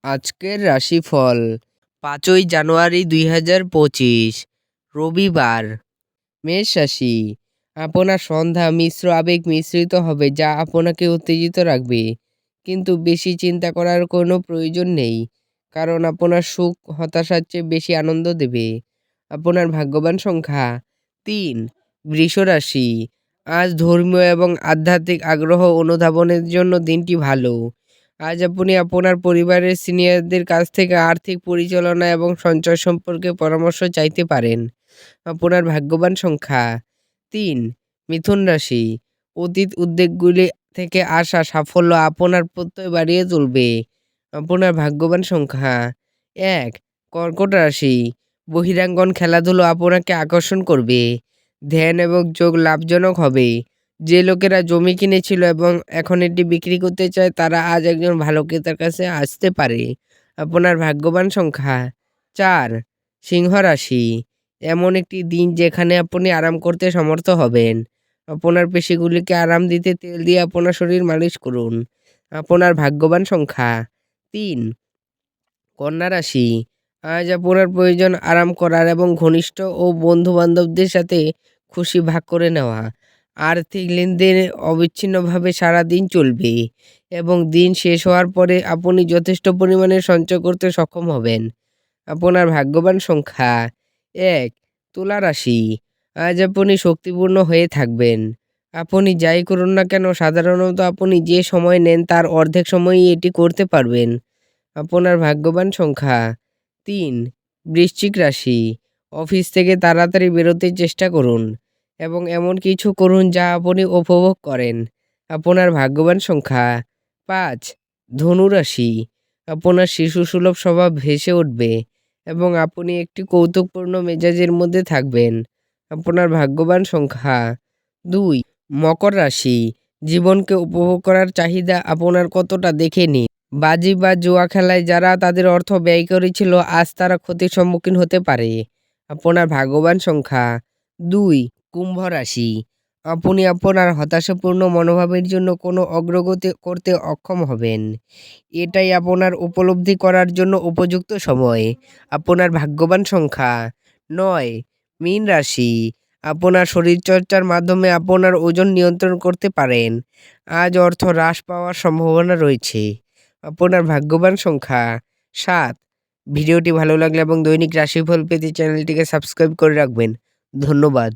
আজকের রাশিফল ৫ই জানুয়ারি ২০২৫ রবিবার। মেষ রাশি, আপনার সন্ধ্যা মিশ্র আবেগ মিশ্রিত হবে যা আপনাকে উত্তেজিত রাখবে, কিন্তু বেশি চিন্তা করার কোনো প্রয়োজন নেই, কারণ আপনার সুখ হতাশার চেয়ে বেশি আনন্দ দেবে। আপনার ভাগ্যবান সংখ্যা ৩। বৃষ রাশি, আজ ধর্মীয় এবং আধ্যাত্মিক আগ্রহ অনুধাবনের জন্য দিনটি ভালো। আজ আপনি আপনার পরিবারের সিনিয়রদের কাছ থেকে আর্থিক পরিচালনা এবং সঞ্চয় সম্পর্কে পরামর্শ চাইতে পারেন। আপনার ভাগ্যবান সংখ্যা ৩। মিথুন রাশি, অতীত উদ্বেগগুলি থেকে আসা সাফল্য আপনার প্রত্যয় বাড়িয়ে তুলবে। আপনার ভাগ্যবান সংখ্যা ১। কর্কট রাশি, বহিরাঙ্গন খেলাধুলো আপনাকে আকর্ষণ করবে। ধ্যান এবং যোগ লাভজনক হবে। যে লোকেরা জমি কিনেছিল এবং এখন এটি বিক্রি করতে চায় তারা আজ একজন ভালো ক্রেতার কাছে আসতে পারে। আপনার ভাগ্যবান সংখ্যা ৪। সিংহ রাশি, এমন একটি দিন যেখানে আপনি আরাম করতে সমর্থ হবেন। আপনার পেশিগুলিকে আরাম দিতে তেল দিয়ে আপনার শরীর মালিশ করুন। আপনার ভাগ্যবান সংখ্যা ৩। কন্যা রাশি, আজ আপনার প্রয়োজন আরাম করার এবং ঘনিষ্ঠ ও বন্ধু বান্ধবদের সাথে খুশি ভাগ করে নেওয়া। আর্থিক লেনদেনে অবিচ্ছিন্নভাবে সারা দিন চলবে এবং দিন শেষ হওয়ার পরে আপনি যথেষ্ট পরিমাণে সঞ্চয় করতে সক্ষম হবেন। আপনার ভাগ্যবান সংখ্যা ১। তুলা রাশি, আজ আপনি শক্তিপূর্ণ হয়ে থাকবেন। আপনি যাই করুন না কেন সাধারণত আপনি যে সময় নেন তার অর্ধেক সময়ই এটি করতে পারবেন। আপনার ভাগ্যবান সংখ্যা ৩। বৃশ্চিক রাশি, অফিস থেকে তাড়াতাড়ি বেরোতে চেষ্টা করুন এবং এমন কিছু করুন যা আপনি উপভোগ করেন। আপনার ভাগ্যবান সংখ্যা ৫। ধনু রাশি, আপনার শিশুসুলভ স্বভাব ভেসে উঠবে এবং আপনি একটি কৌতুকপূর্ণ মেজাজের মধ্যে থাকবেন। আপনার ভাগ্যবান সংখ্যা ২। মকর রাশি, জীবনকে উপভোগ করার চাহিদা আপনার কতটা দেখে নিন। বাজি বা জুয়া খেলায় যারা তাদের অর্থ ব্যয় করেছিল আজ তারা ক্ষতির সম্মুখীন হতে পারে। আপনার ভাগ্যবান সংখ্যা ২। কুম্ভ রাশি, আপনি আপনার হতাশাপূর্ণ মনোভাবের জন্য কোনো অগ্রগতি করতে অক্ষম হবেন। এটাই আপনার উপলব্ধি করার জন্য উপযুক্ত সময়। আপনার ভাগ্যবান সংখ্যা ৯। মীন রাশি, আপনার শরীরচর্চার মাধ্যমে আপনার ওজন নিয়ন্ত্রণ করতে পারেন। আজ অর্থ হ্রাস পাওয়ার সম্ভাবনা রয়েছে। আপনার ভাগ্যবান সংখ্যা ৭। ভিডিওটি ভালো লাগলে এবং দৈনিক রাশিফল পেতে চ্যানেলটিকে সাবস্ক্রাইব করে রাখবেন। ধন্যবাদ।